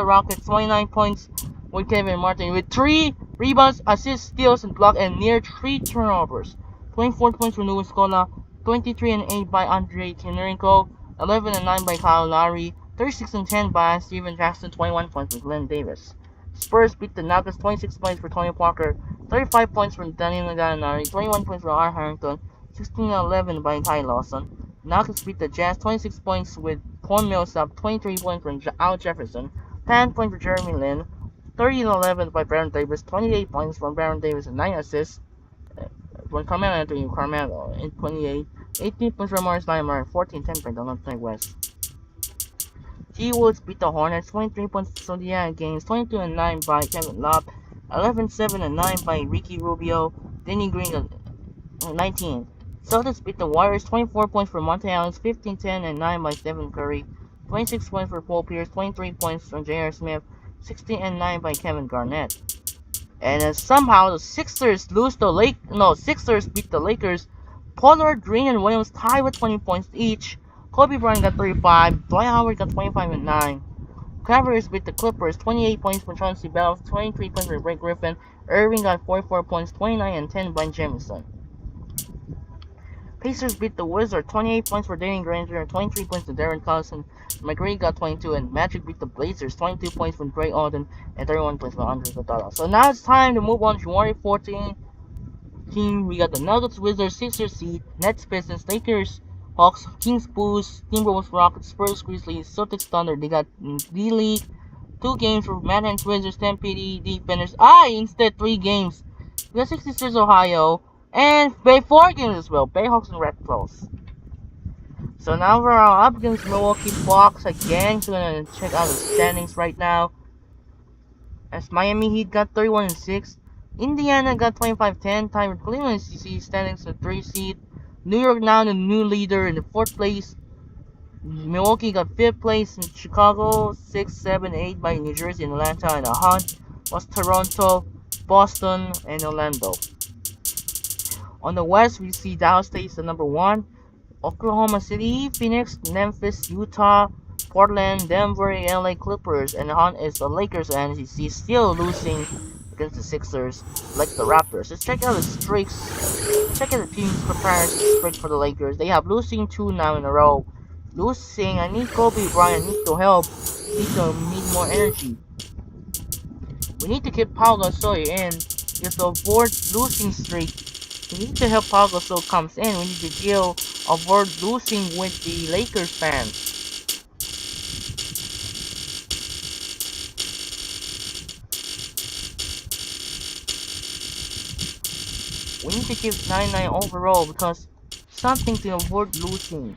Rockets 29 points with Kevin Martin with 3 rebounds, assists, steals, and blocks, and near 3 turnovers. 24 points for Louis Scola, 23 and 8 by Andrei Tenorenko, 11 and 9 by Kyle Lowry, 36 and 10 by Steven Jackson, 21 points for Glenn Davis. Spurs beat the Nuggets 26 points for Tony Parker, 35 points from Danilo Gallinari, 21 points for R. Harrington, 16 and 11 by Ty Lawson. Nuggets beat the Jazz 26 points with Paul Millsap, 23 points from Al Jefferson, 10 points for Jeremy Lin, 30 and 11 by Baron Davis, 28 points from Baron Davis and 9 assists. When Carmelo Anthony Carmelo in 28, 18 points from Morris Lymar, 14-10 by Donald West. T. Woods beat the Hornets, 23 points for Zodiac Games, 22 and 9 by Kevin Love, 11-7 and 9 by Ricky Rubio, Danny Green 19. Celtics beat the Warriors, 24 points for Monte Allen, 15-10 and 9 by Stephen Curry, 26 points for Paul Pierce, 23 points from J.R. Smith, 16 and 9 by Kevin Garnett. And somehow the Sixers Sixers beat the Lakers. Pollard, Green, and Williams tied with 20 points each. Kobe Bryant got 35, Dwight Howard got 25 and 9. Cavaliers beat the Clippers, 28 points for Chauncey Billups, 23 points for Blake Griffin. Irving got 44 points, 29 and 10 by Jamison. Pacers beat the Wizards, 28 points for Danny Granger and 23 points for Darren Collison. McGree got 22, and Magic beat the Blazers, 22 points for Greg Oden and 31 points for Andre Iguodala. So now it's time to move on to January 14 team. We got the Nuggets, Wizards, Sixers, Heat, Nets, Pistons, Lakers, Hawks, Kings, Bulls, Timberwolves, Rockets, Spurs, Grizzlies, Celtics, Thunder. They got D-League, 2 games for Madden, Wizards, Stampede, Defenders. Instead 3 games. We got 66ers, Ohio, and Bay 4 games as well. Bayhawks and Red Claws. So now we're up against Milwaukee Bucks again. So we're gonna check out the standings right now. As Miami Heat got 31-6. Indiana got 25-10. Tied with Cleveland CC standings at 3 seed. New York now the new leader in the 4th place. Milwaukee got 5th place. In Chicago 6, 7, 8 by New Jersey and Atlanta in a hunt. Was Toronto, Boston, and Orlando. On the West, we see Dallas stays the number 1. Oklahoma City, Phoenix, Memphis, Utah, Portland, Denver, LA Clippers, and the hunt is the Lakers and NCC still losing against the Sixers like the Raptors. Let's check out the streaks. Check out the team's comparison streak for the Lakers. They have losing 2 now in a row. Losing, I need Kobe Bryant, need to help. Need more energy. We need to keep Pau Gasol in because to avoid losing streak. We need to help Pau Gasol comes in. We need to avoid losing with the Lakers fans. We need to keep 9-9 overall because something to avoid losing.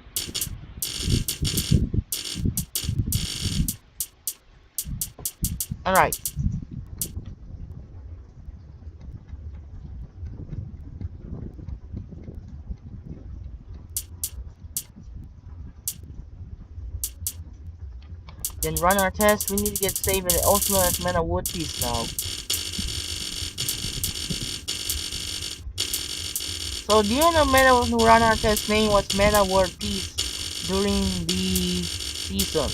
Alright. Then run our test. We need to get saved at Ultimate Meta Wood Piece now. So do you know Meta who run our test name was Meta World Peace during the season?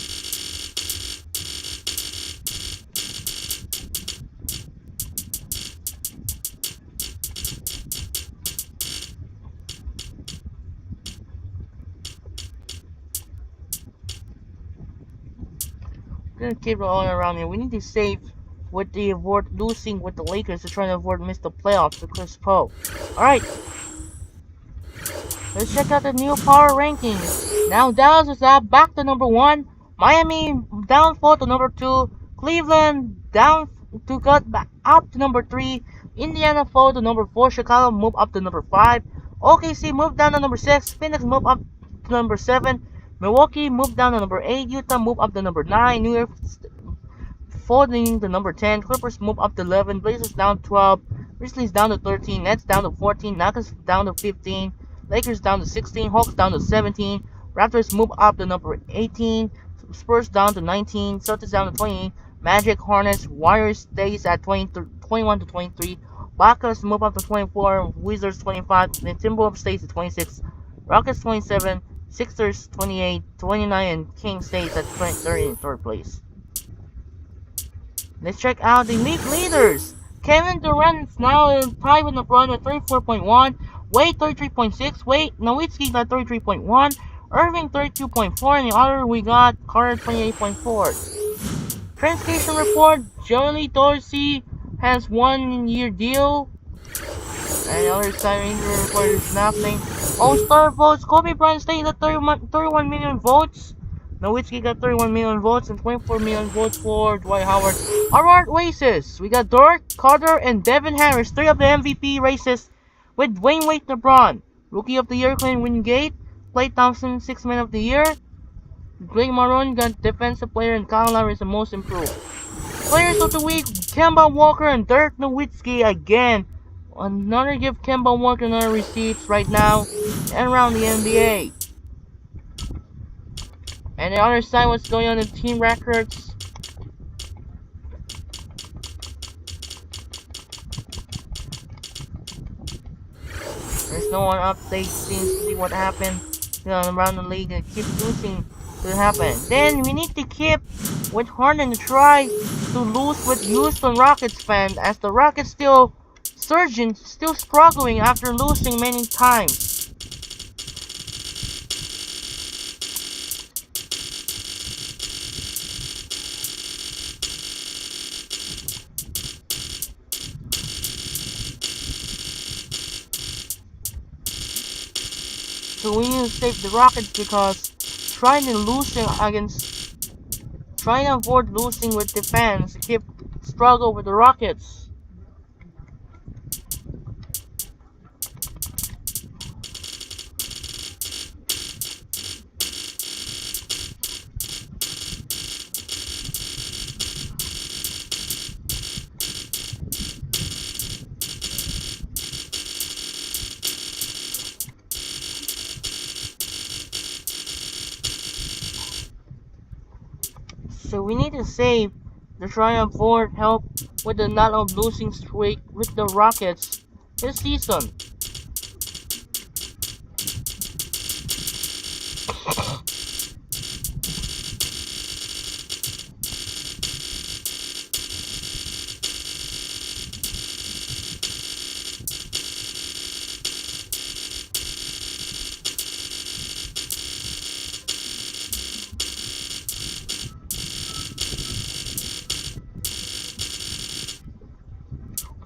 We're gonna keep it all around here. We need to save with the avoid losing with the Lakers to try to avoid miss the playoffs with Chris Paul. Alright. Let's check out the new power rankings. Now Dallas is back to number 1. Miami down 4 to number 2. Cleveland down to got back up to number 3. Indiana fall to number 4. Chicago move up to number 5. OKC moved down to number 6. Phoenix move up to number 7. Milwaukee moved down to number 8. Utah moved up to number 9. New York falling to number 10. Clippers move up to 11. Blazers down 12. Grizzlies down to 13. Nets down to 14. Nuggets down to 15. Lakers down to 16. Hawks down to 17. Raptors move up to number 18. Spurs down to 19. Celtics down to 20. Magic, Hornets, Warriors stays at 21 to 23. Bucks move up to 24. Wizards 25. And Timberwolves stays at 26. Rockets 27. Sixers 28. 29. And Kings stays at 30 in 3rd place. Let's check out the league leaders. Kevin Durant is now tied with LeBron at 34.1. Wade 33.6. Wade Nowitzki got 33.1. Irving 32.4. And the other we got Carter 28.4. Transcation report. Jolie Dorsey has 1-year deal. And the other side injury report is nothing. All-Star votes. Kobe Bryant stayed at 31 million votes. Nowitzki got 31 million votes and 24 million votes for Dwight Howard. Award races. We got Dirk, Carter, and Devin Harris. 3 of the MVP races with Dwayne Wade, LeBron. Rookie of the Year, Clint Wingate. Klay Thompson, 6th Man of the Year. Greg Marone got Defensive Player, and Kyle Lowry is the most improved. Players of the Week, Kemba Walker and Dirk Nowitzki again. Another give Kemba Walker another receipts right now and around the NBA. And the other side, what's going on in team records. There's no one update, seems to see what happened around the league and keep losing to happen. Then we need to keep with Harden try to lose with Houston Rockets fans as the Rockets still surging, still struggling after losing many times. So we need to save the Rockets because trying to avoid losing with defense, keep struggle with the Rockets. So we need to save the Triumph Board, help with the not of losing streak with the Rockets this season.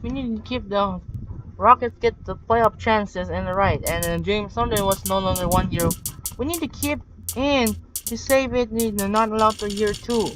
We need to keep the Rockets get the playoff chances in the right, and James Harden was no longer 1 year. We need to keep in to save it in the not allowed to year 2.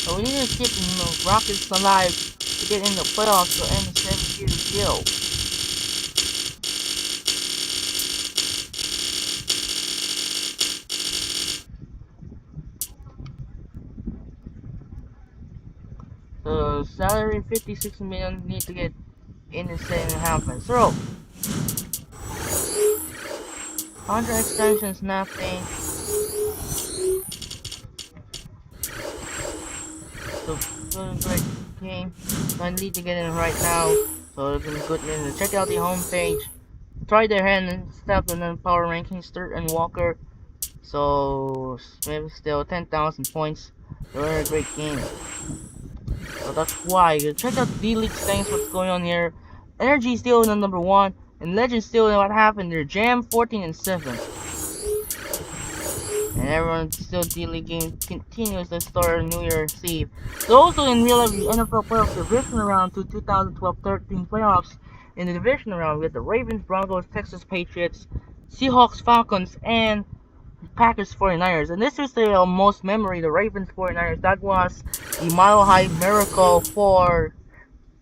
So we need to keep the Rockets alive to get in the playoffs to end the 7-year deal. The salary 56 million need to get in the second half and throw. Contract extensions nothing. So doing great game. I need to get in right now. So it's been good. Check out the homepage. Try their hand and step in the power rankings. Sturt and Walker. So maybe still 10,000 points. They're a great game. So that's why. Check out D-League things, what's going on here. Energy still in the number 1. And Legend still in what happened. They're Jam 14 and 7. And everyone still D-League game continues to start New Year's Eve. So also in real life, the NFL playoff division round to 2012-13 playoffs. In the division round, we have the Ravens, Broncos, Texas Patriots, Seahawks, Falcons, and Packers 49ers. And this is the most memory, the Ravens 49ers. That was the Mile High Miracle for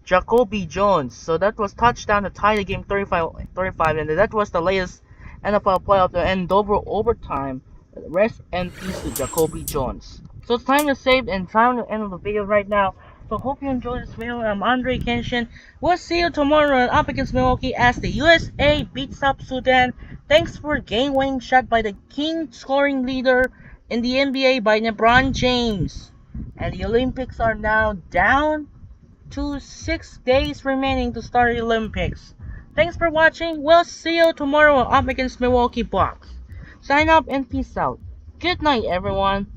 Jacoby Jones. So that was touchdown to tie the game 35, and that was the latest NFL playoff to end over overtime. Rest in peace to Jacoby Jones. So it's time to save and time to end the video right now. So hope you enjoyed this video. I'm Andre Kenshin. We'll see you tomorrow on Up Against Milwaukee as the USA beats up Sudan. Thanks for game-winning shot by the king scoring leader in the NBA by LeBron James. And the Olympics are now down to 6 days remaining to start the Olympics. Thanks for watching. We'll see you tomorrow on Up Against Milwaukee Bucks. Sign up and peace out. Good night, everyone.